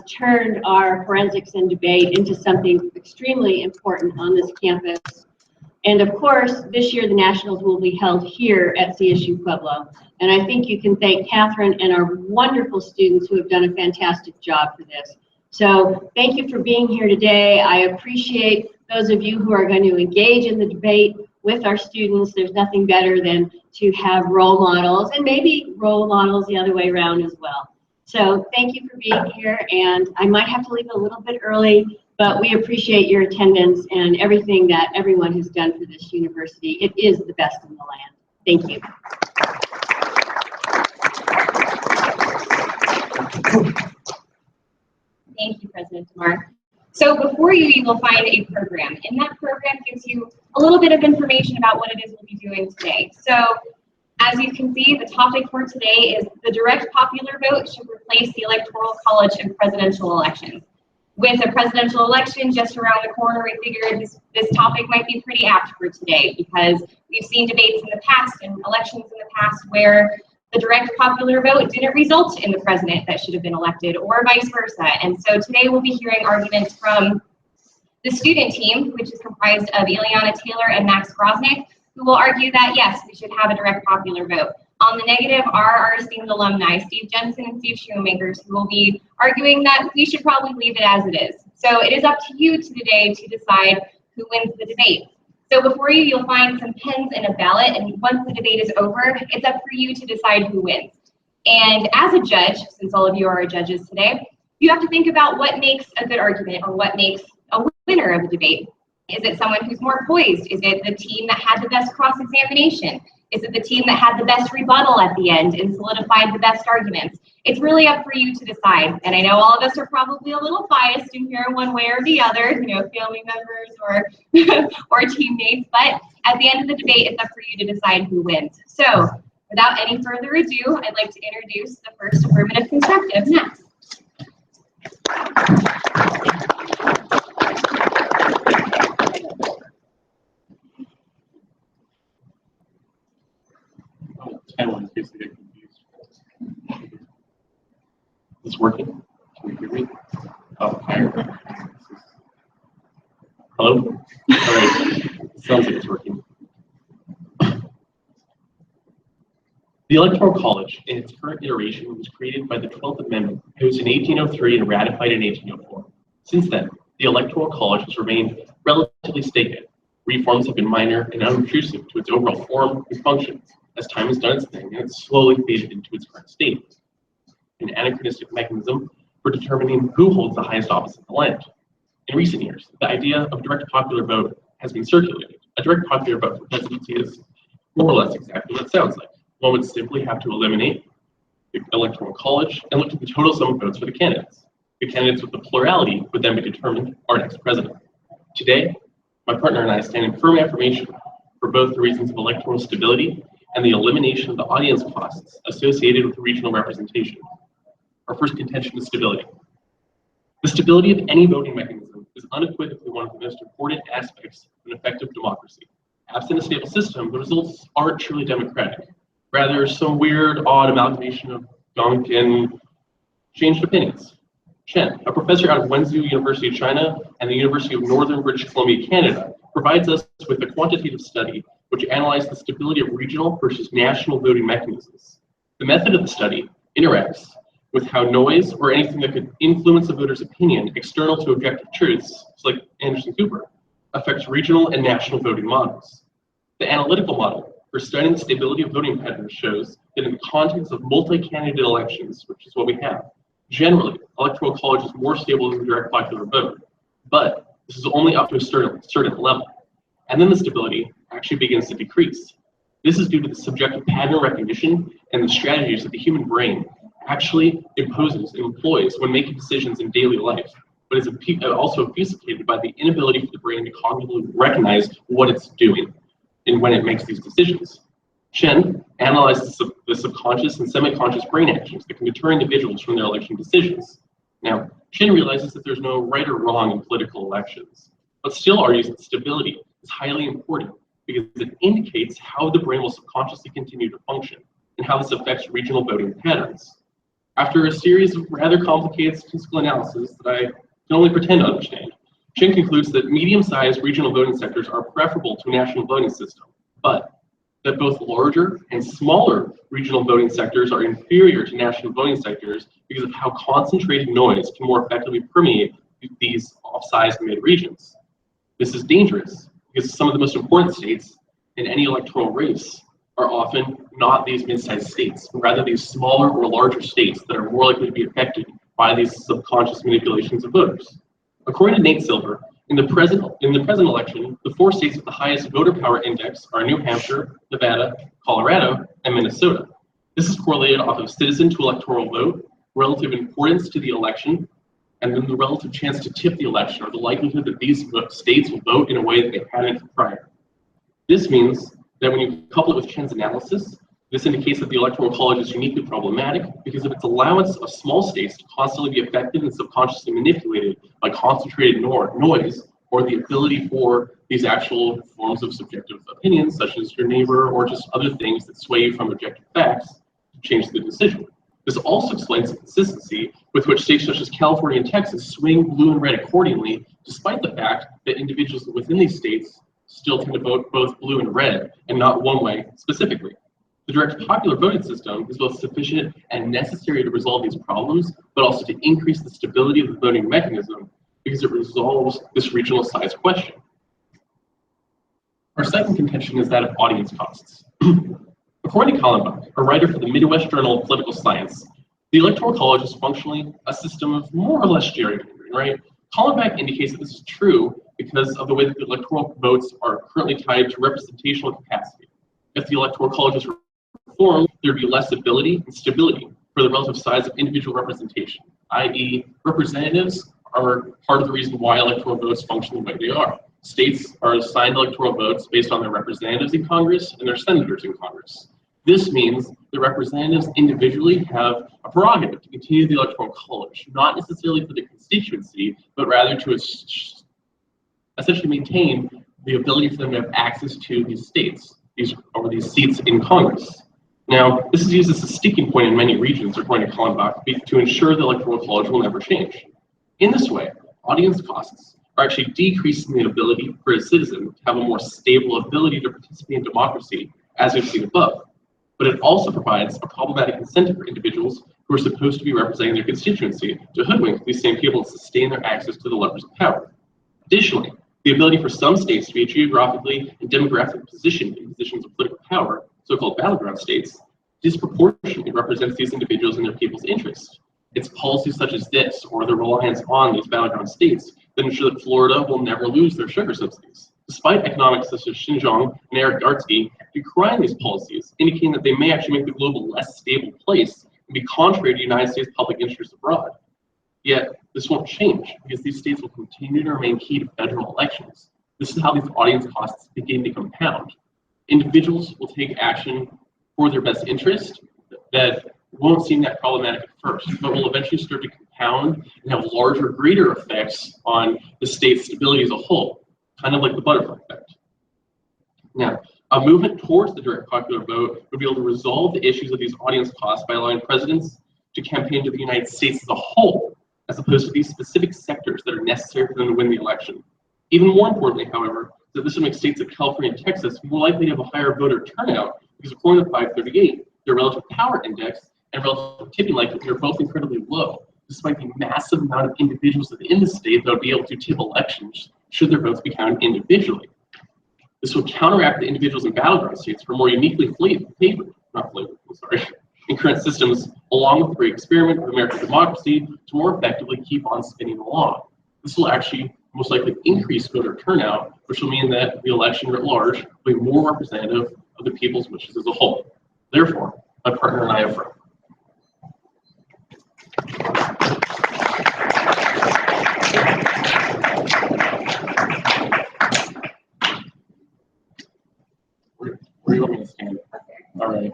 turned our forensics and debate into something extremely important on this campus. And of course, this year the Nationals will be held here at CSU-Pueblo. And I think you can thank Catherine and our wonderful students who have done a fantastic job for this. So thank you for being here today. I appreciate those of you who are going to engage in the debate with our students. There's nothing better than to have role models, and maybe role models the other way around as well. So thank you for being here, and I might have to leave a little bit early, but we appreciate your attendance and everything that everyone has done for this university. It is the best in the land. Thank you. Thank you, President DeMar. So before you will find a program. And that program gives you a little bit of information about what it is we'll be doing today. So as you can see, the topic for today is the direct popular vote should replace the Electoral College in presidential elections. With a presidential election just around the corner, we figured this topic might be pretty apt for today, because we've seen debates in the past and elections in the past where the direct popular vote didn't result in the president that should have been elected, or vice versa. And so today we'll be hearing arguments from the student team, which is comprised of Eliana Taylor and Max Groznik, who will argue that yes, we should have a direct popular vote. On the negative are our esteemed alumni, Jensen and Steve Schoenmakers, who will be arguing that we should probably leave it as it is. So it is up to you today to decide who wins the debate. So before you, you'll find some pens and a ballot, and once the debate is over, it's up for you to decide who wins. And as a judge, since all of you are judges today, you have to think about what makes a good argument, or what makes a winner of a debate. Is it someone who's more poised? Is it the team that had the best cross-examination? Is it the team that had the best rebuttal at the end and solidified the best arguments? It's really up for you to decide. And I know all of us are probably a little biased in here one way or the other, you know, family members or or teammates, but at the end of the debate, it's up for you to decide who wins. So without any further ado, I'd like to introduce the first affirmative constructive, Max. In case I get confused. Is this working? Can you hear me? Oh, higher. Hello? All right. Sounds like it's working. The Electoral College, in its current iteration, was created by the 12th Amendment, proposed in 1803 and ratified in 1804. Since then, the Electoral College has remained relatively stagnant. Reforms have been minor and unobtrusive to its overall form and function, as time has done its thing and it's slowly faded into its current state. An anachronistic mechanism for determining who holds the highest office in the land. In recent years, the idea of direct popular vote has been circulated. A direct popular vote for presidency is more or less exactly what it sounds like. One would simply have to eliminate the Electoral College and look at the total sum of votes for the candidates. The candidates with the plurality would then be determined our next president. Today, my partner and I stand in firm affirmation for both the reasons of electoral stability and the elimination of the audience costs associated with regional representation. Our first contention is stability. The stability of any voting mechanism is unequivocally one of the most important aspects of an effective democracy. Absent a stable system, the results aren't truly democratic. Rather, some weird, odd amalgamation of gunk and changed opinions. Chen, a professor out of Wenzhou University of China and the University of Northern British Columbia, Canada, provides us with a quantitative study which analyzed the stability of regional versus national voting mechanisms. The method of the study interacts with how noise or anything that could influence a voter's opinion external to objective truths, like Anderson Cooper, affects regional and national voting models. The analytical model for studying the stability of voting patterns shows that in the context of multi-candidate elections, which is what we have, generally, electoral college is more stable than the direct popular vote, but this is only up to a certain level. And then the stability actually begins to decrease. This is due to the subjective pattern recognition and the strategies that the human brain actually imposes and employs when making decisions in daily life, but is also obfuscated by the inability for the brain to cognitively recognize what it's doing and when it makes these decisions. Chen analyzed the subconscious and semi-conscious brain actions that can deter individuals from their election decisions. Now, Chen realizes that there's no right or wrong in political elections, but still argues that stability is highly important because it indicates how the brain will subconsciously continue to function and how this affects regional voting patterns. After a series of rather complicated statistical analysis that I can only pretend to understand, Chen concludes that medium-sized regional voting sectors are preferable to a national voting system, but that both larger and smaller regional voting sectors are inferior to national voting sectors because of how concentrated noise can more effectively permeate these off-size mid-regions. This is dangerous because some of the most important states in any electoral race are often not these mid-sized states, but rather these smaller or larger states that are more likely to be affected by these subconscious manipulations of voters. According to Nate Silver, in the present election, the 4 states with the highest voter power index are New Hampshire, Nevada, Colorado, and Minnesota. This is correlated off of citizen to electoral vote, relative importance to the election, and then the relative chance to tip the election, or the likelihood that these states will vote in a way that they hadn't prior. This means that when you couple it with Chen's analysis, this indicates that the Electoral College is uniquely problematic because of its allowance of small states to constantly be affected and subconsciously manipulated by concentrated noise, or the ability for these actual forms of subjective opinions, such as your neighbor or just other things that sway you from objective facts, to change the decision. This also explains the consistency with which states such as California and Texas swing blue and red accordingly, despite the fact that individuals within these states still tend to vote both blue and red, and not one way specifically. The direct popular voting system is both sufficient and necessary to resolve these problems, but also to increase the stability of the voting mechanism because it resolves this regional size question. Our second contention is that of audience costs. According to Kallenbach, a writer for the Midwest Journal of Political Science, the Electoral College is functionally a system of more or less gerrymandering, right? Kallenbach indicates that this is true because of the way that the electoral votes are currently tied to representational capacity. If the Electoral College is reformed, there would be less ability and stability for the relative size of individual representation, i.e. representatives are part of the reason why electoral votes function the way they are. States are assigned electoral votes based on their representatives in Congress and their senators in Congress. This means the representatives individually have a prerogative to continue the Electoral College, not necessarily for the constituency, but rather to essentially maintain the ability for them to have access to these states, these seats in Congress. Now, this is used as a sticking point in many regions, according to Kallenbach, to ensure the Electoral College will never change. In this way, audience costs are actually decreasing the ability for a citizen to have a more stable ability to participate in democracy, as we've seen above. But it also provides a problematic incentive for individuals who are supposed to be representing their constituency to hoodwink these same people and sustain their access to the levers of power. Additionally, the ability for some states to be geographically and demographically positioned in positions of political power, so-called battleground states, disproportionately represents these individuals and their people's interests. It's policies such as this, or the reliance on these battleground states, that ensure that Florida will never lose their sugar subsidies, despite economics such as Xinjiang and Eric Gartsky decrying these policies, indicating that they may actually make the globe a less stable place and be contrary to United States public interest abroad. Yet, this won't change because these states will continue to remain key to federal elections. This is how these audience costs begin to compound. Individuals will take action for their best interest that won't seem that problematic at first, but will eventually start to compound and have larger, greater effects on the state's stability as a whole, kind of like the butterfly effect. Now, a movement towards the direct popular vote would be able to resolve the issues of these audience costs by allowing presidents to campaign to the United States as a whole, as opposed to these specific sectors that are necessary for them to win the election. Even more importantly, however, that this would make states like California and Texas more likely to have a higher voter turnout because according to 538, their relative power index and relative tipping likelihood are both incredibly low, despite the massive amount of individuals within the state that would be able to tip elections should their votes be counted individually. This would counteract the individuals in battleground states who are more uniquely favored in current systems, along with the great experiment of American democracy to more effectively keep on spinning along. This will actually most likely increase voter turnout, which will mean that the election writ large will be more representative of the people's wishes as a whole. Therefore, my partner and I affirm. Where do you want me to stand? All right.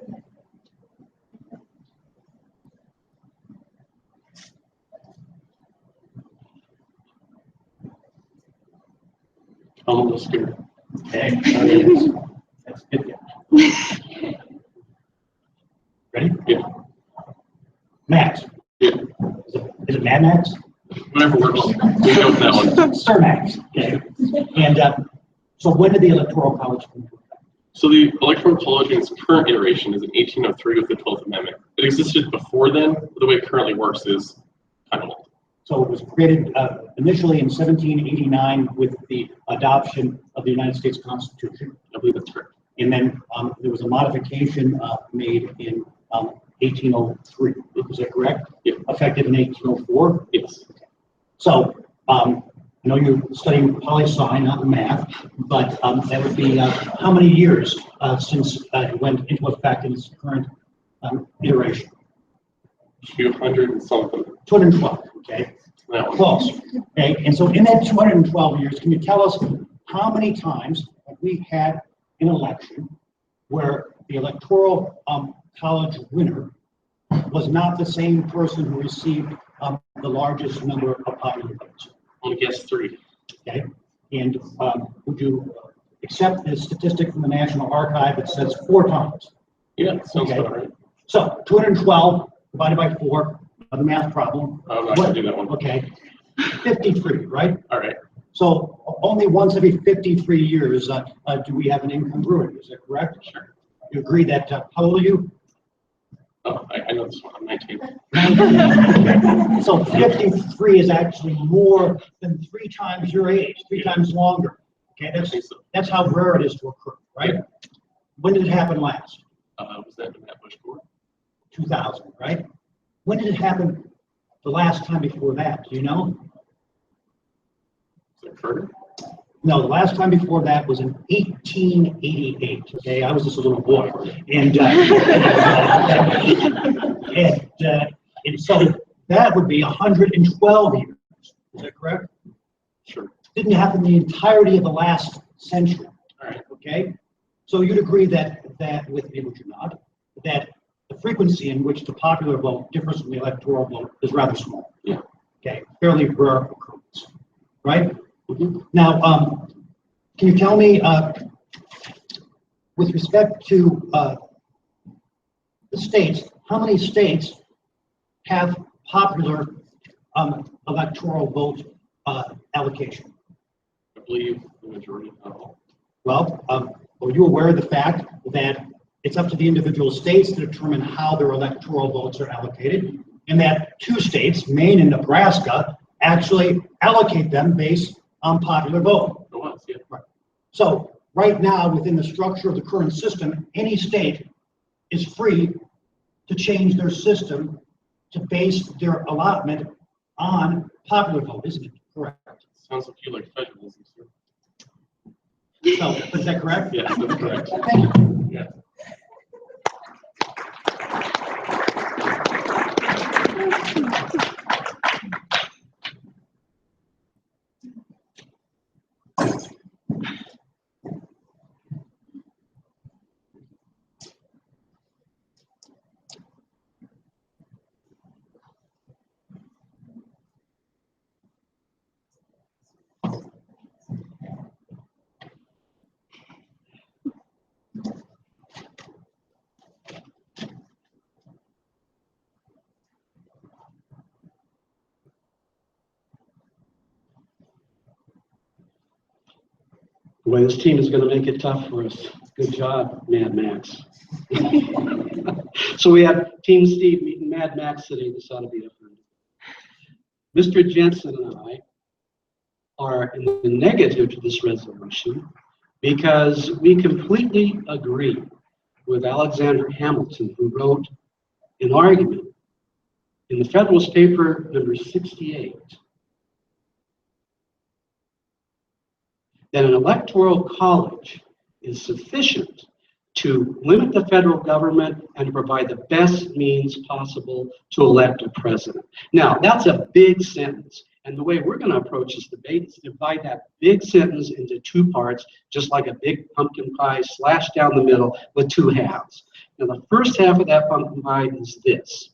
I'm a little scared. Okay. That's good. Ready? Good. Matt. Max? Whatever works. We can go with that one. Sir Max, okay. And so when did the Electoral College come into effect? So the Electoral College in its current iteration is in 1803 with the 12th Amendment. It existed before then, but the way it currently works is kind of old. So it was created initially in 1789 with the adoption of the United States Constitution. I believe that's correct. And then there was a modification made in 1803. Is that correct? Yeah. Effective in 1804? Yes. So I know you're studying poli-sci, not math, but that would be how many years since it went into effect in its current iteration? 200 and something. 212, okay? That one. Close. Okay, and so in that 212 years, can you tell us how many times have we had an election where the Electoral College winner was not the same person who received the largest number of popular votes? I'm going to guess 3. Okay, and would you accept the statistic from the National Archive that says 4 times? Yeah, sounds Okay. about right. So 212 divided by 4, the math problem. I'm not going to do that one. Okay, 53, right? All right. So only once every 53 years do we have an incongruity. Is that correct? Sure. You agree that, how old are you? Oh, I know this one. I'm 19. So 53 is actually more than 3 times your age, 3 times longer. Okay, I think so. that's how rare it is to occur, right? When did it happen last? Was that in that Bush board? 2000, right? When did it happen the last time before that? Do you know? Is that Carter? No, the last time before that was in 1888. Okay, I was just a little boy, and and so that would be 112 years. Is that correct? Sure. Didn't happen the entirety of the last century. All right. Okay, so you'd agree that with me, would you not? That the frequency in which the popular vote differs from the electoral vote is rather small. Yeah. Okay, fairly rare occurrence, right? Mm-hmm. Now, can you tell me, with respect to the states, how many states have popular electoral vote allocation? I believe the majority of all. Well, are you aware of the fact that it's up to the individual states to determine how their electoral votes are allocated, and that 2 states, Maine and Nebraska, actually allocate them based on popular vote? It was, yeah. Right. So right now, within the structure of the current system, any state is free to change their system to base their allotment on popular vote, isn't it? Correct. Sounds like you like federalism, sir. So, is that correct? Yes, that's correct. Thank you. Yeah. Boy, this team is going to make it tough for us. Good job, Mad Max. So we have Team Steve meeting Mad Max today. This ought to be a fun. Mr. Jensen and I are in the negative to this resolution because we completely agree with Alexander Hamilton, who wrote an argument in the Federalist Paper number 68 that an electoral college is sufficient to limit the federal government and to provide the best means possible to elect a president. Now, that's a big sentence. And the way we're going to approach this debate is to divide that big sentence into 2 parts, just like a big pumpkin pie slashed down the middle with 2 halves. Now, the first half of that pumpkin pie is this.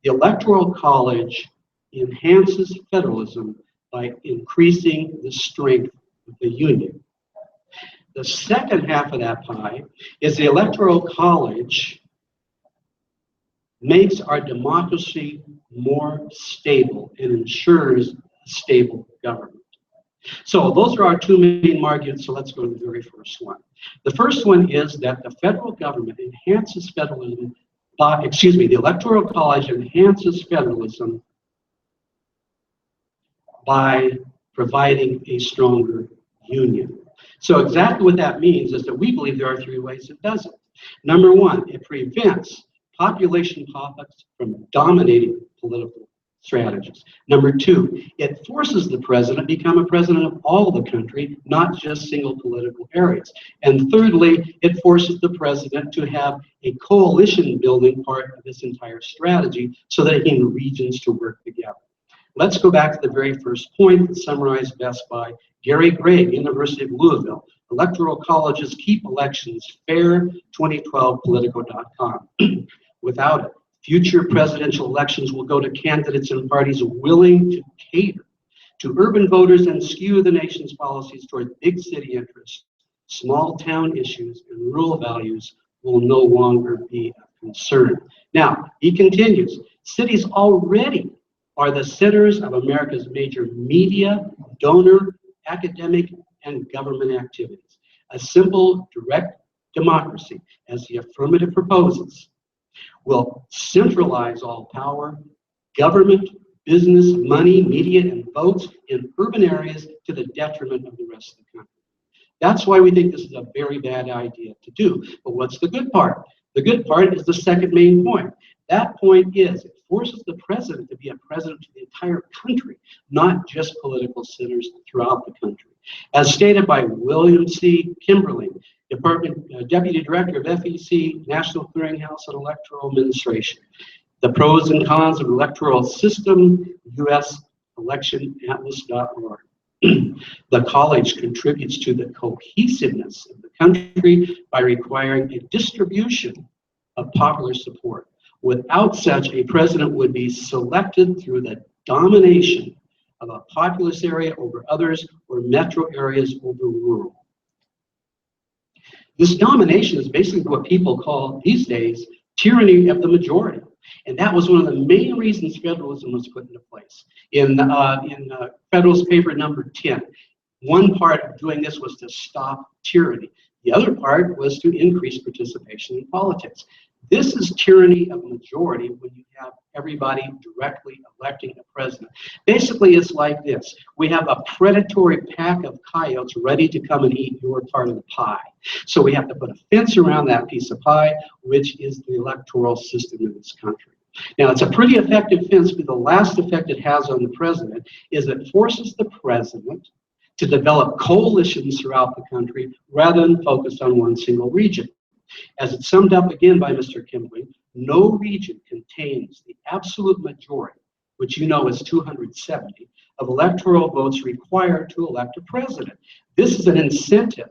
The Electoral College enhances federalism by increasing the strength of the Union. The second half of that pie is the Electoral College makes our democracy more stable and ensures a stable government. So those are our two main arguments, so let's go to the very first one. The first one is that the federal government enhances federalism the Electoral College enhances federalism by providing a stronger union. So exactly what that means is that we believe there are three ways it does it. Number one, it prevents population politics from dominating political strategies. Number two, it forces the president to become a president of all the country, not just single political areas. And thirdly, it forces the president to have a coalition building part of this entire strategy so that he can regions to work together. Let's go back to the very first point, summarized best by Gary Gregg, University of Louisville. Electoral colleges keep elections fair, 2012politico.com. Without it, future presidential elections will go to candidates and parties willing to cater to urban voters and skew the nation's policies toward big city interests. Small town issues and rural values will no longer be a concern. Now, he continues, cities already are the centers of America's major media, donor, academic, and government activities. A simple, direct democracy, as the affirmative proposes, will centralize all power, government, business, money, media, and votes in urban areas to the detriment of the rest of the country. That's why we think this is a very bad idea to do. But what's the good part? The good part is the second main point. That point is it forces the president to be a president to the entire country, not just political centers throughout the country. As stated by William C. Kimberly, Deputy Director of FEC, National Clearinghouse and Electoral Administration. The pros and cons of electoral system, uselectionatlas.org. The college contributes to the cohesiveness of the country by requiring a distribution of popular support. Without such, a president would be selected through the domination of a populous area over others or metro areas over rural. This domination is basically what people call these days tyranny of the majority. And that was one of the main reasons federalism was put into place. In Federalist Paper number 10, one part of doing this was to stop tyranny. The other part was to increase participation in politics. This is tyranny of the majority when you have everybody directly electing a president. Basically, it's like this. We have a predatory pack of coyotes ready to come and eat your part of the pie. So we have to put a fence around that piece of pie, which is the electoral system in this country. Now, it's a pretty effective fence, but the last effect it has on the president is it forces the president to develop coalitions throughout the country rather than focus on one single region. As it's summed up again by Mr. Kimberly, no region contains the absolute majority, which you know is 270, of electoral votes required to elect a president. This is an incentive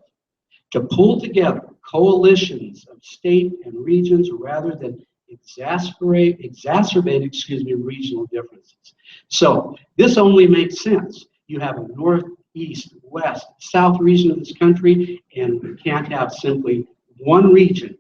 to pull together coalitions of state and regions rather than exacerbate regional differences. So this only makes sense. You have a north, east, west, south region of this country, and you can't have simply one region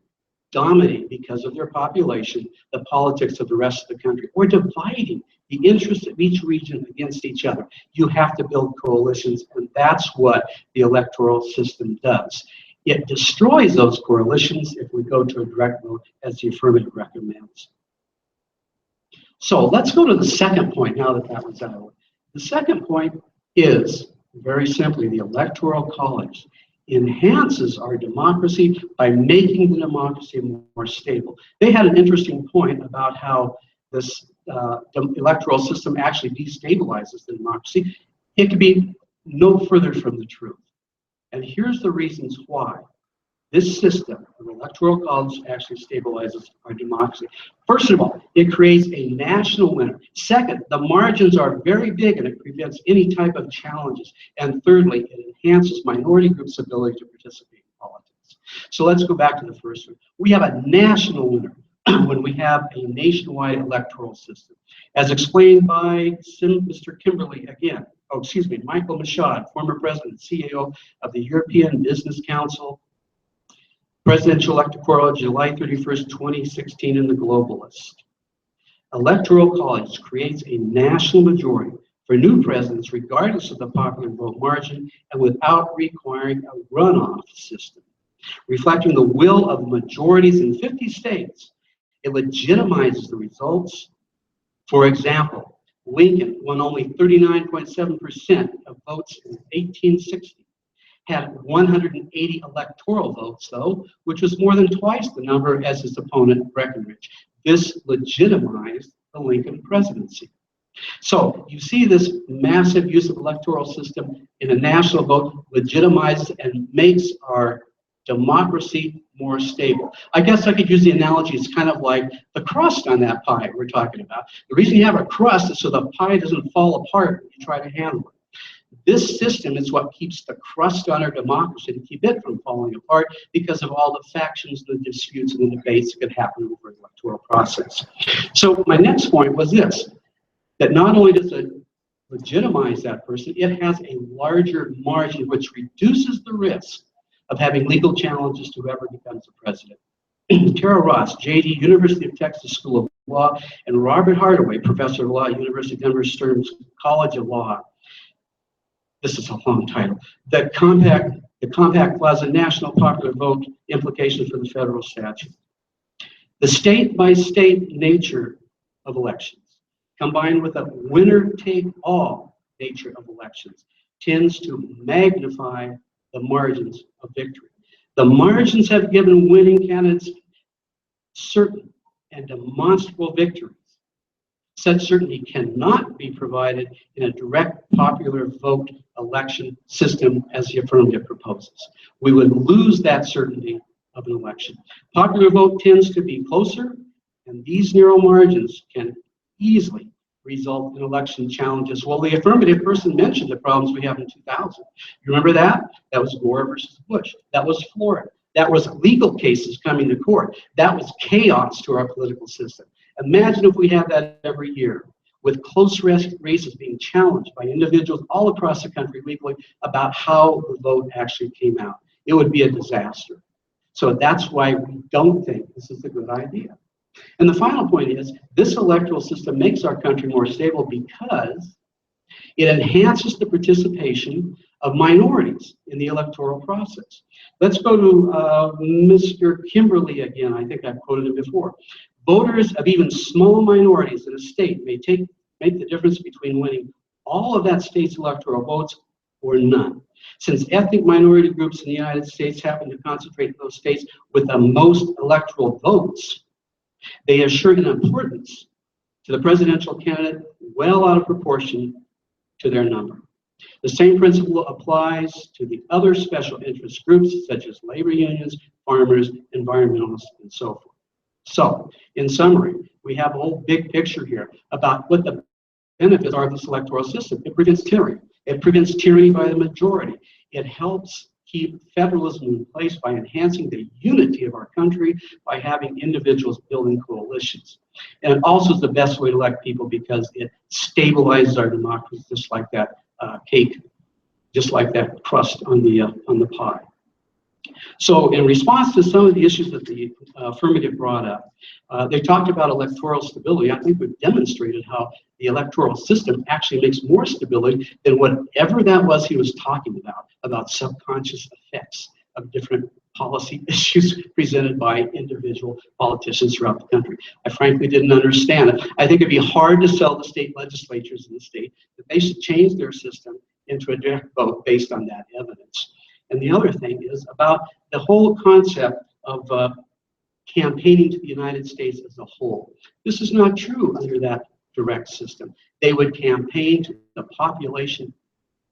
dominate because of their population the politics of the rest of the country, or dividing the interests of each region against each other. You have to build coalitions, and that's what the electoral system does. It destroys those coalitions if we go to a direct vote, as the affirmative recommends. So let's go to the second point now that that was out of the way. The second point is, very simply, the Electoral College enhances our democracy by making the democracy more stable. They had an interesting point about how this electoral system actually destabilizes the democracy. It could be no further from the truth. And here's the reasons why. This system of electoral college actually stabilizes our democracy. First of all, it creates a national winner. Second, the margins are very big and it prevents any type of challenges. And thirdly, it enhances minority groups' ability to participate in politics. So let's go back to the first one. We have a national winner when we have a nationwide electoral system. As explained by Mr. Kimberly again, Michael Michaud, former president and CEO of the European Business Council, Presidential Electoral College, July 31st, 2016, in The Globalist. Electoral College creates a national majority for new presidents regardless of the popular vote margin and without requiring a runoff system. Reflecting the will of majorities in 50 states, it legitimizes the results. For example, Lincoln won only 39.7% of votes in 1860. Had 180 electoral votes, though, which was more than twice the number as his opponent, Breckinridge. This legitimized the Lincoln presidency. So you see this massive use of electoral system in a national vote legitimizes and makes our democracy more stable. I guess I could use the analogy, it's kind of like the crust on that pie we're talking about. The reason you have a crust is so the pie doesn't fall apart when you try to handle it. This system is what keeps the crust on our democracy to keep it from falling apart because of all the factions, the disputes, and the debates that could happen over the electoral process. So my next point was this, that not only does it legitimize that person, it has a larger margin which reduces the risk of having legal challenges to whoever becomes the president. Tara Ross, JD, University of Texas School of Law, and Robert Hardaway, Professor of Law at University of Denver Stern College of Law. This is a long title. The Compact Plaza National Popular Vote Implications for the Federal Statute. The state-by-state nature of elections, combined with a winner-take-all nature of elections, tends to magnify the margins of victory. The margins have given winning candidates certain and demonstrable victories. Such certainty cannot be provided in a direct popular vote election system as the affirmative proposes. We would lose that certainty of an election. Popular vote tends to be closer, and these narrow margins can easily result in election challenges. Well, the affirmative person mentioned the problems we have in 2000. You remember that? That was Gore versus Bush. That was Florida. That was legal cases coming to court. That was chaos to our political system. Imagine if we had that every year, with close races being challenged by individuals all across the country legally about how the vote actually came out. It would be a disaster. So that's why we don't think this is a good idea. And the final point is, this electoral system makes our country more stable because it enhances the participation of minorities in the electoral process. Let's go to Mr. Kimberly again. I think I've quoted him before. Voters of even small minorities in a state may make the difference between winning all of that state's electoral votes or none. Since ethnic minority groups in the United States happen to concentrate in those states with the most electoral votes, they assure an importance to the presidential candidate well out of proportion to their number. The same principle applies to the other special interest groups such as labor unions, farmers, environmentalists, and so forth. So, in summary, we have a whole big picture here about what the benefits are of this electoral system. It prevents tyranny. It prevents tyranny by the majority. It helps keep federalism in place by enhancing the unity of our country by having individuals building coalitions. And it also is the best way to elect people because it stabilizes our democracy, just like that cake, just like that crust on the pie. So in response to some of the issues that the affirmative brought up, they talked about electoral stability. I think we've demonstrated how the electoral system actually makes more stability than whatever that was he was talking about subconscious effects of different policy issues presented by individual politicians throughout the country. I frankly didn't understand it. I think it'd be hard to sell the state legislatures in the state that they should change their system into a direct vote based on that evidence. And the other thing is about the whole concept of campaigning to the United States as a whole. This is not true under that direct system. They would campaign to the population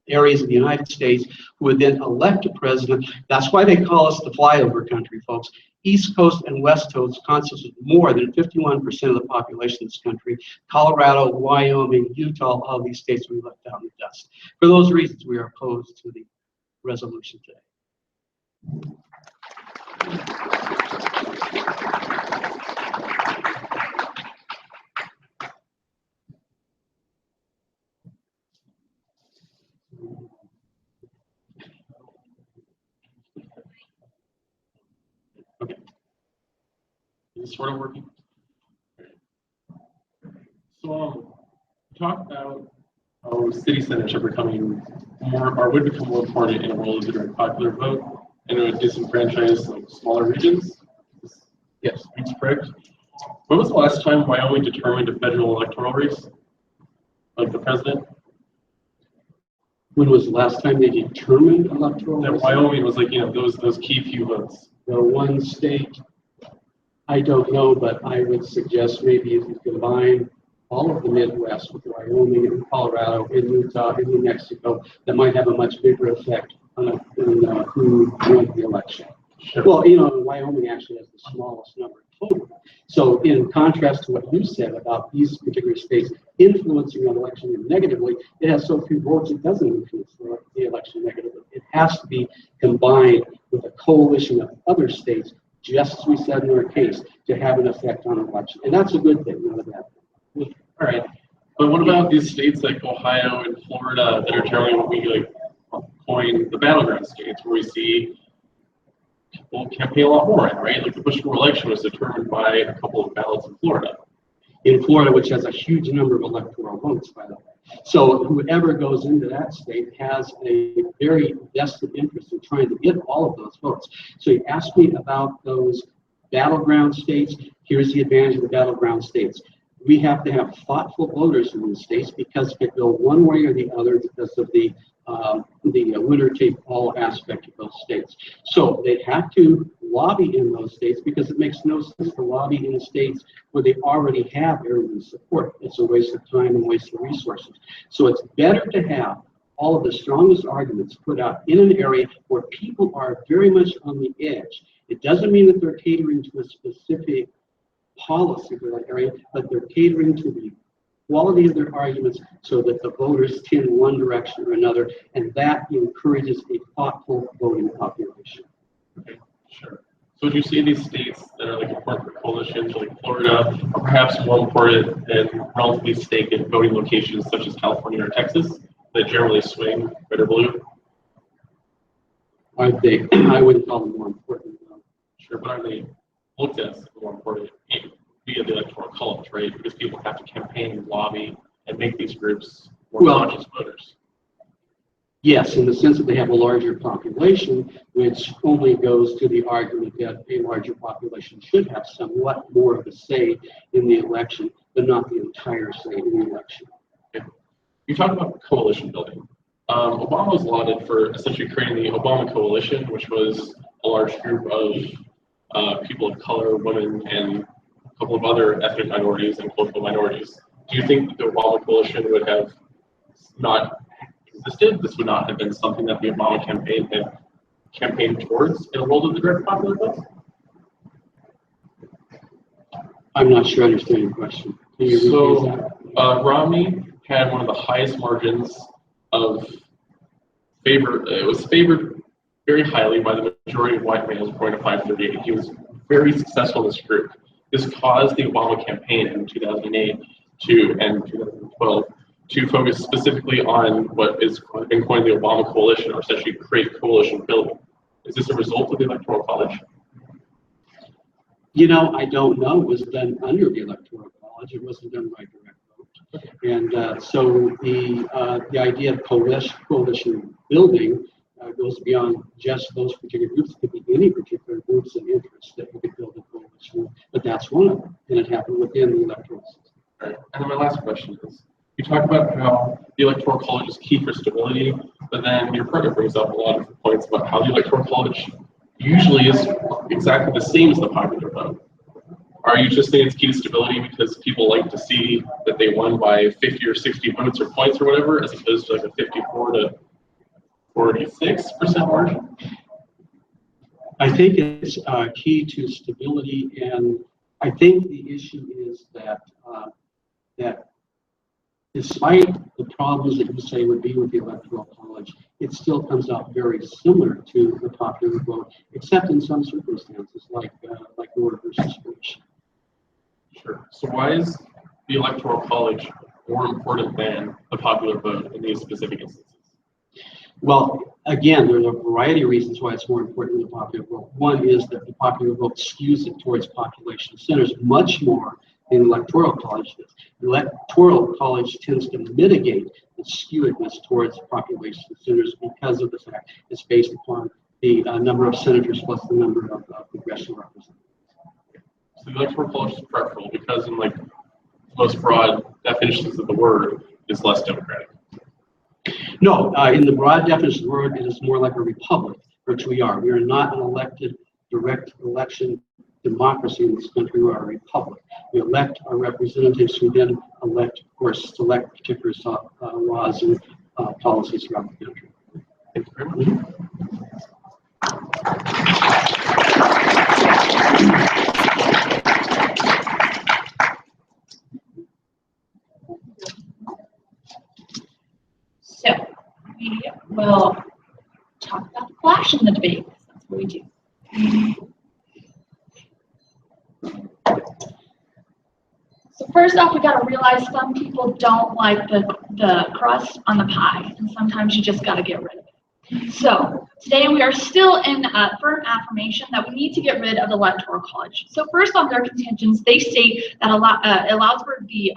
areas of the United States who would then elect a president. That's why they call us the flyover country, folks. East Coast and West Coast constitute more than 51% of the population of this country. Colorado, Wyoming, Utah, all these states we left out in the dust. For those reasons, we are opposed to the resolution today. Okay. Is this sort of working? city centers are becoming more, or would become more important in a role as a direct popular vote, and it would disenfranchise like smaller regions. Yes, that's correct. When was the last time Wyoming determined a federal electoral race, like the president? When was the last time they determined electoral? That Wyoming was like, you know, those key few votes. The one state, I don't know, but I would suggest maybe if you combine all of the Midwest with Wyoming and Colorado and Utah and New Mexico, that might have a much bigger effect on who won the election. Sure. Well, you know, Wyoming actually has the smallest number total. So in contrast to what you said about these particular states influencing an election negatively, it has so few votes, it doesn't influence the election negatively. It has to be combined with a coalition of other states, just as we said in our case, to have an effect on an election. And that's a good thing, not a bad thing. All right. But what about these states like Ohio and Florida that are generally what we like coin the battleground states, where we see people campaign a lot more in, right? Like the Bush Gore election was determined by a couple of ballots in Florida. In Florida, which has a huge number of electoral votes, by the way. So whoever goes into that state has a very vested interest in trying to get all of those votes. So you asked me about those battleground states. Here's the advantage of the battleground states. We have to have thoughtful voters in these states because if it go one way or the other because of the winner-take-all aspect of those states. So they have to lobby in those states because it makes no sense to lobby in states where they already have everyone's support. It's a waste of time and waste of resources. So it's better to have all of the strongest arguments put out in an area where people are very much on the edge. It doesn't mean that they're catering to a specific policy for that area, but they're catering to the quality of their arguments so that the voters tend one direction or another, and that encourages a thoughtful voting population. Okay, sure. So would you say these states that are like important for coalitions, like Florida, are perhaps more important than relatively stagnant voting locations such as California or Texas that generally swing red or blue? I wouldn't call them more important. Sure, but are they looked at as more important via the electoral college, right? Because people have to campaign, lobby, and make these groups more conscious voters. Yes, in the sense that they have a larger population, which only goes to the argument that a larger population should have somewhat more of a say in the election, but not the entire say in the election. Okay. You talk about coalition building. Obama was lauded for essentially creating the Obama Coalition, which was a large group of people of color, women, and a couple of other ethnic minorities and political minorities. Do you think that the Obama Coalition would have not existed? This would not have been something that the Obama campaign had campaigned towards in a world of the direct popular vote? I'm not sure I understand your question. Can you repeat that? Romney had one of the highest margins of favor. It was favored very highly by the majority of white males, according to 538. He was very successful in this group. This caused the Obama campaign in 2008 and 2012 to focus specifically on what is been coined the Obama Coalition, or essentially create coalition building. Is this a result of the Electoral College? You know, I don't know. It was done under the Electoral College. It wasn't done by direct vote. And so the idea of coalition building goes beyond just those particular groups. It could be any particular groups and interests that you could build a coalition with, but that's one of them, and it happened within the electoral system. All right. And then my last question is, you talk about how the Electoral College is key for stability, but then your partner brings up a lot of points about how the Electoral College usually is exactly the same as the popular vote. Are you just saying it's key to stability because people like to see that they won by 50 or 60 votes or points or whatever, as opposed to like a 54 to 46% margin? I think it's key to stability, and I think the issue is that despite the problems that you say would be with the Electoral College, it still comes out very similar to the popular vote, except in some circumstances, like Gore versus Bush. Sure. So why is the Electoral College more important than the popular vote in these specific instances? Well, again, there's a variety of reasons why it's more important than the popular vote. One is that the popular vote skews it towards population centers much more in electoral college. The electoral college tends to mitigate the skewedness towards population centers because of the fact it's based upon the number of senators plus the number of congressional representatives. So the electoral college is preferable because in like most broad definitions of the word, it's less democratic. No, in the broad definition of the word, it is more like a republic, which we are. We are not an elected direct election democracy in this country. We are a republic. We elect our representatives who then elect, of course, select particular laws and policies throughout the country. Thank you very much. So we will talk about the clash in the debate. That's what we do. So first off, we got to realize some people don't like the crust on the pie, and sometimes you just got to get rid of it. So today we are still in firm affirmation that we need to get rid of the electoral college. So first on their contentions, they state that allows for the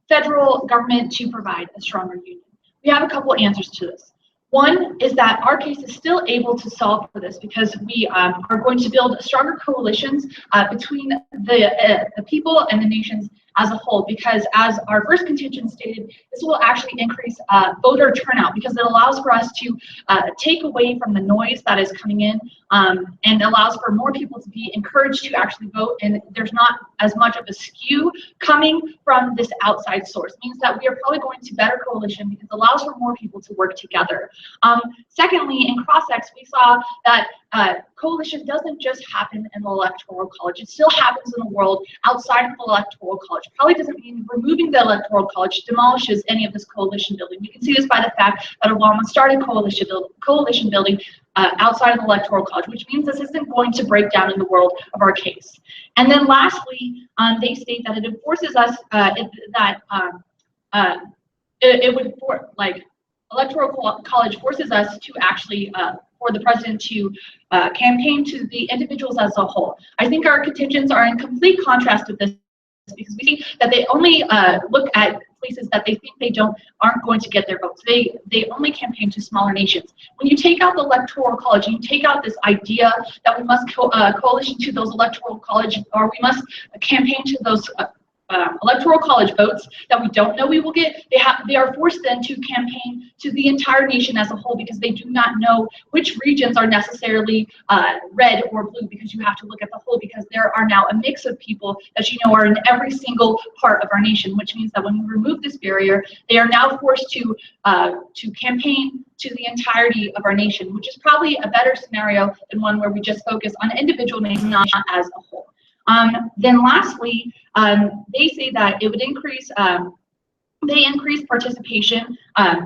federal government to provide a stronger union. We have a couple answers to this. One is that our case is still able to solve for this because we are going to build stronger coalitions between the people and the nations as a whole, because as our first contention stated, this will actually increase voter turnout because it allows for us to take away from the noise that is coming in and allows for more people to be encouraged to actually vote, and there's not as much of a skew coming from this outside source. It means that we are probably going to better coalition because it allows for more people to work together. Secondly, in cross-ex, we saw that coalition doesn't just happen in the electoral college. It still happens in the world outside of the electoral college. Probably doesn't mean removing the electoral college demolishes any of this coalition building. We can see this by the fact that Obama started coalition building outside of the electoral college, which means this isn't going to break down in the world of our case. And then lastly, they state that it enforces us electoral college forces us to actually for the president to campaign to the individuals as a whole. I think our contentions are in complete contrast with this because we see that they only look at places that they think aren't going to get their votes. They only campaign to smaller nations. When you take out the electoral college, you take out this idea that we must coalition to those electoral college, or we must campaign to those electoral college votes that we don't know we will get. They are forced then to campaign to the entire nation as a whole because they do not know which regions are necessarily red or blue, because you have to look at the whole, because there are now a mix of people that are in every single part of our nation, which means that when you remove this barrier, they are now forced to campaign to the entirety of our nation, which is probably a better scenario than one where we just focus on individual nations, not as a whole. Then lastly, they say that it would increase, they increase participation,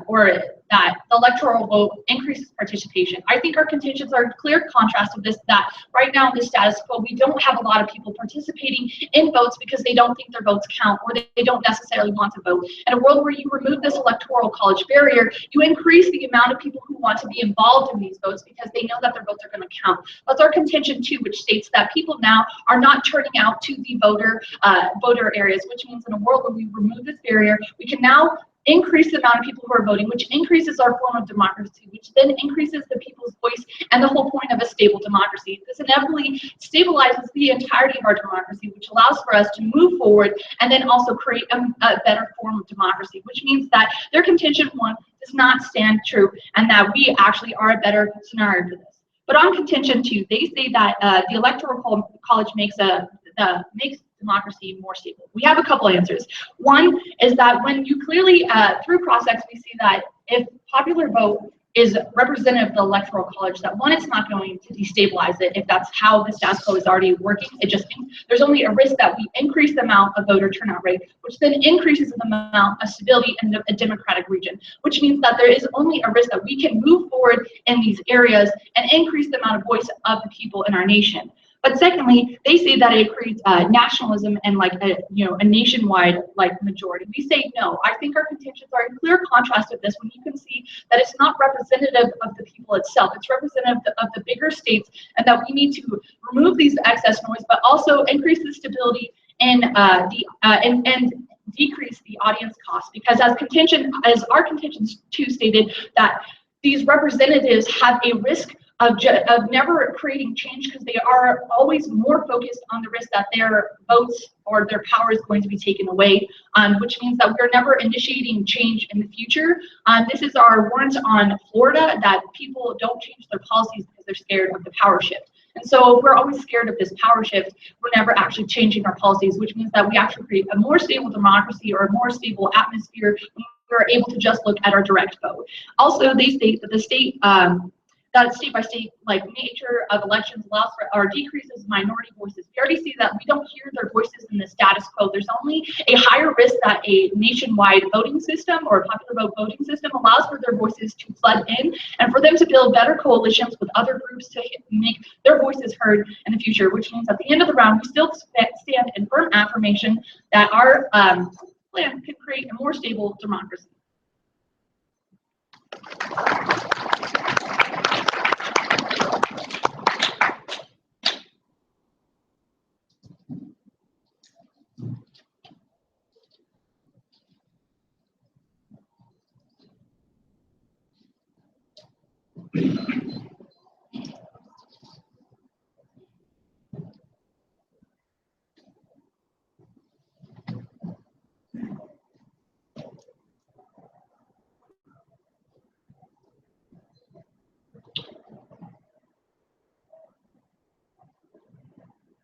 or that the electoral vote increases participation. I think our contentions are in clear contrast of this, that right now in the status quo, we don't have a lot of people participating in votes because they don't think their votes count, or they don't necessarily want to vote. In a world where you remove this electoral college barrier, you increase the amount of people who want to be involved in these votes because they know that their votes are going to count. That's our contention too, which states that people now are not turning out to the voter areas, which means in a world where we remove this barrier, we can now increase the amount of people who are voting, which increases our form of democracy, which then increases the people's voice and the whole point of a stable democracy. This inevitably stabilizes the entirety of our democracy, which allows for us to move forward and then also create a better form of democracy, which means that their contention one does not stand true and that we actually are a better scenario for this. But on contention two, they say that the electoral college makes democracy more stable. We have a couple answers. One is that when you clearly, through cross-ex, we see that if popular vote is representative of the electoral college, that one, it's not going to destabilize it if that's how the status quo is already working. It just means there's only a risk that we increase the amount of voter turnout rate, which then increases the amount of stability in a democratic region, which means that there is only a risk that we can move forward in these areas and increase the amount of voice of the people in our nation. But secondly, they say that it creates nationalism and a nationwide majority. We say no. I think our contentions are in clear contrast with this when you can see that it's not representative of the people itself. It's representative of the bigger states, and that we need to remove these excess noise, but also increase the stability and decrease the audience cost, because as our contentions too stated, that these representatives have a risk of never creating change, because they are always more focused on the risk that their votes or their power is going to be taken away, which means that we're never initiating change in the future. This is our warrant on Florida, that people don't change their policies because they're scared of the power shift. And so we're always scared of this power shift. We're never actually changing our policies, which means that we actually create a more stable democracy or a more stable atmosphere when we're able to just look at our direct vote. Also, they state that the state by state nature of elections allows for or decreases minority voices. We already see that we don't hear their voices in the status quo. There's only a higher risk that a nationwide voting system or a popular vote voting system allows for their voices to flood in and for them to build better coalitions with other groups to make their voices heard in the future, which means at the end of the round, we still stand in firm affirmation that our plan can create a more stable democracy.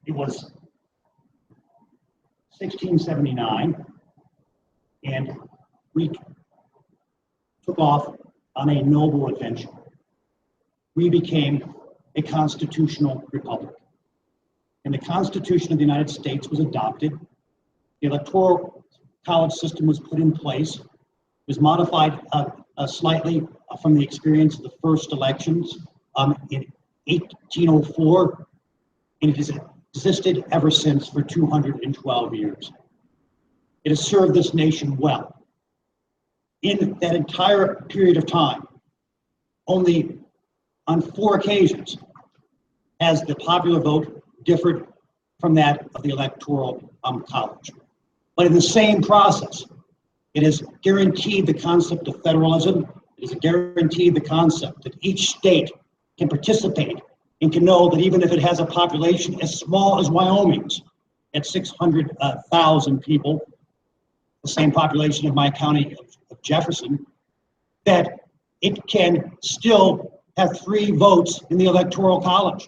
It was 1679, and we took off on a noble adventure. We became a constitutional republic, and the Constitution of the United States was adopted. The Electoral College system was put in place. It was modified slightly from the experience of the first elections in 1804, and it has existed ever since for 212 years. It has served this nation well. In that entire period of time, only on 4 occasions has the popular vote differed from that of the Electoral College. But in the same process, it has guaranteed the concept of federalism. It has guaranteed the concept that each state can participate and can know that even if it has a population as small as Wyoming's, at 600,000 people, the same population of my county of Jefferson, that it can still have 3 votes in the Electoral College.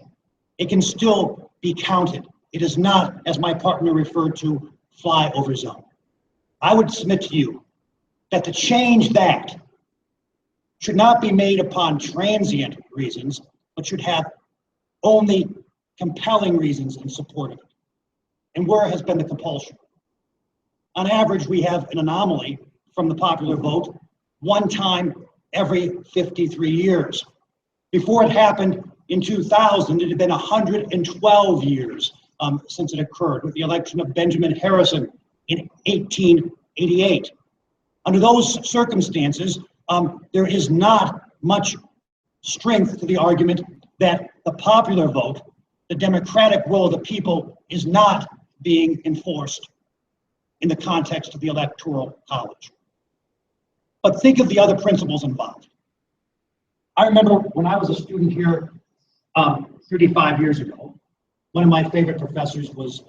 It can still be counted. It is not, as my partner referred to, flyover zone. I would submit to you that to change that should not be made upon transient reasons, but should have only compelling reasons in support of it. And where has been the compulsion? On average, we have an anomaly from the popular vote 1 time every 53 years. Before it happened in 2000, it had been 112 years since it occurred with the election of Benjamin Harrison in 1888. Under those circumstances, there is not much strength to the argument that the popular vote, the democratic will of the people, is not being enforced in the context of the Electoral College. But think of the other principles involved. I remember when I was a student here 35 years ago, one of my favorite professors was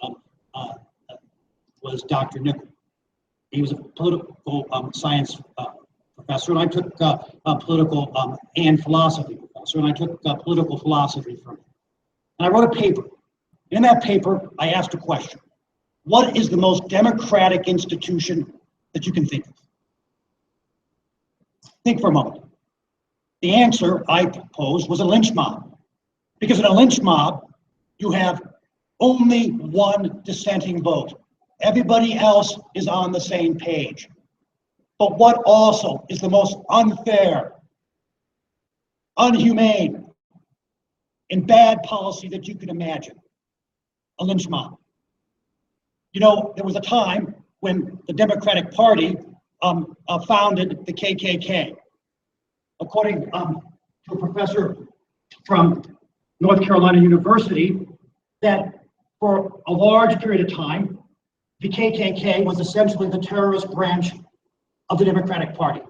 Dr. Nickel. He was a political science professor, and I took political and philosophy professor, and I took political philosophy from him. And I wrote a paper. In that paper, I asked a question. What is the most democratic institution that you can think of? Think for a moment. The answer I proposed was a lynch mob. Because in a lynch mob, you have only one dissenting vote. Everybody else is on the same page. But what also is the most unfair, unhumane, and bad policy that you can imagine? A lynch mob. You know, there was a time when the Democratic Party founded the KKK. According to a professor from North Carolina University, that for a large period of time, the KKK was essentially the terrorist branch of the Democratic Party,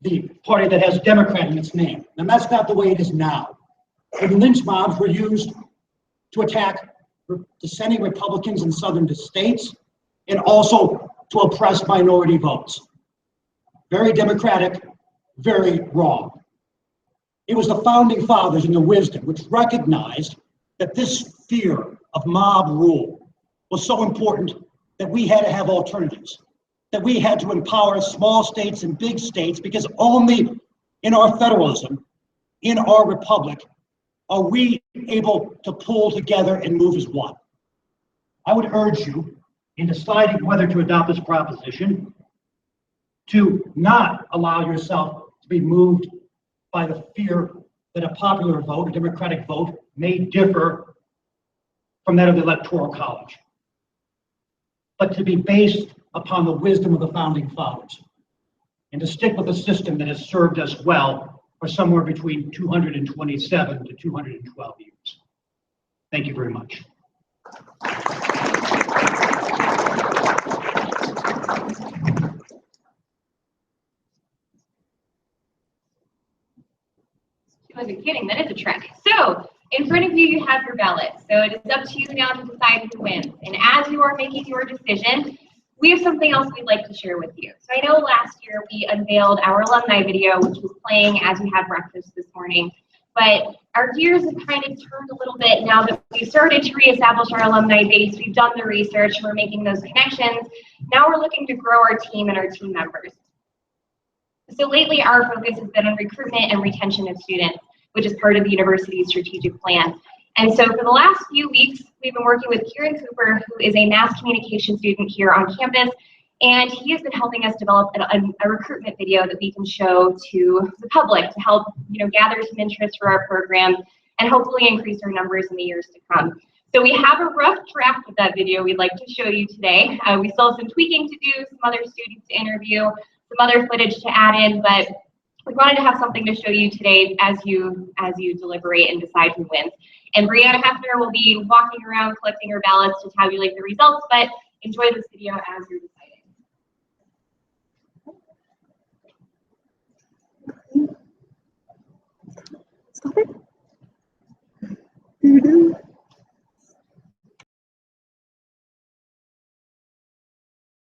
the party that has Democrat in its name. And that's not the way it is now. And lynch mobs were used to attack dissenting Republicans in southern states and also to oppress minority votes. Very democratic, very wrong. It was the founding fathers and their wisdom which recognized that this fear of mob rule was so important that we had to have alternatives, that we had to empower small states and big states, because only in our federalism, in our republic, are we able to pull together and move as one. I would urge you, in deciding whether to adopt this proposition, to not allow yourself to be moved by the fear that a popular vote, a Democratic vote, may differ from that of the Electoral College, but to be based upon the wisdom of the founding fathers, and to stick with a system that has served us well for somewhere between 227 to 212 years. Thank you very much. She wasn't kidding, that is a trek. So, in front of you, you have your ballot. So it is up to you now to decide who wins. And as you are making your decision, we have something else we'd like to share with you. So I know last year we unveiled our alumni video, which was playing as we had breakfast this morning. But our gears have kind of turned a little bit now that we've started to reestablish our alumni base. We've done the research, we're making those connections. Now we're looking to grow our team and our team members. So lately our focus has been on recruitment and retention of students, which is part of the university's strategic plan. And so for the last few weeks, we've been working with Kieran Cooper, who is a mass communication student here on campus, and he has been helping us develop a recruitment video that we can show to the public to help gather some interest for our program and hopefully increase our numbers in the years to come. So we have a rough draft of that video we'd like to show you today. We still have some tweaking to do, some other students to interview, some other footage to add in, but we wanted to have something to show you today as you deliberate and decide who wins. And Brianna Hefner will be walking around collecting her ballots to tabulate the results, but enjoy this video as you're deciding.